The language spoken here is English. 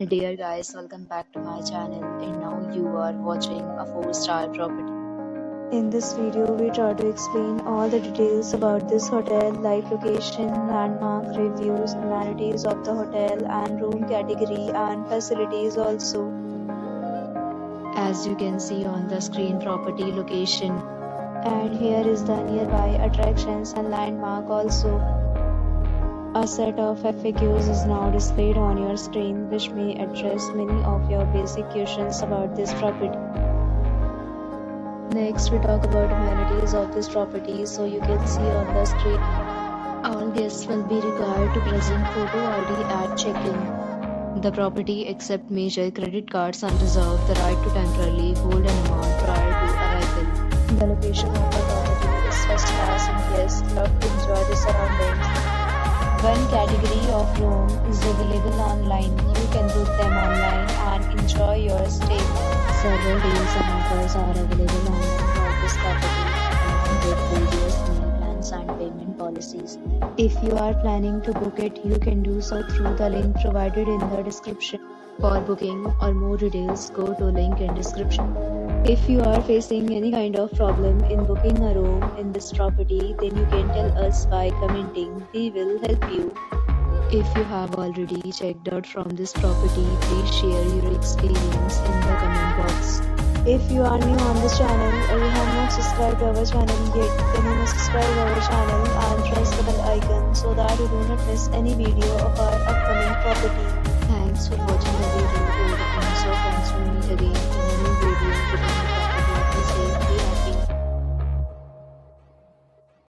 Dear guys, welcome back to my channel, and now you are watching a 4-star property. In this video, we try to explain all the details about this hotel, like location, landmark, reviews, amenities of the hotel, and room category and facilities also. As you can see on the screen, property location. And here is the nearby attractions and landmark also. A set of FAQs is now displayed on your screen, which may address many of your basic questions about this property. Next, we talk about amenities of this property, so you can see on the screen. All guests will be required to present photo ID at check-in. The property accepts major credit cards and reserves the right to temporarily hold an amount prior to arrival. The location of the property is first class and guests love to enjoy the surroundings. One category of room is available online. You can book them online and enjoy your stay. Several deals and offers are available online for this property, along with various meal plans and payment policies. If you are planning to book it, you can do so through the link provided in the description. For booking or more details, go to link in description. If you are facing any kind of problem in booking a room in this property, then you can tell us by commenting. We will help you. If you have already checked out from this property, please share your experience in the comment box. If you are new on this channel or you have not subscribed to our channel yet, then you must subscribe to our channel and press the bell icon so that you do not miss any video of our upcoming property. Thanks for watching the video. So friends, will meet again in a new video.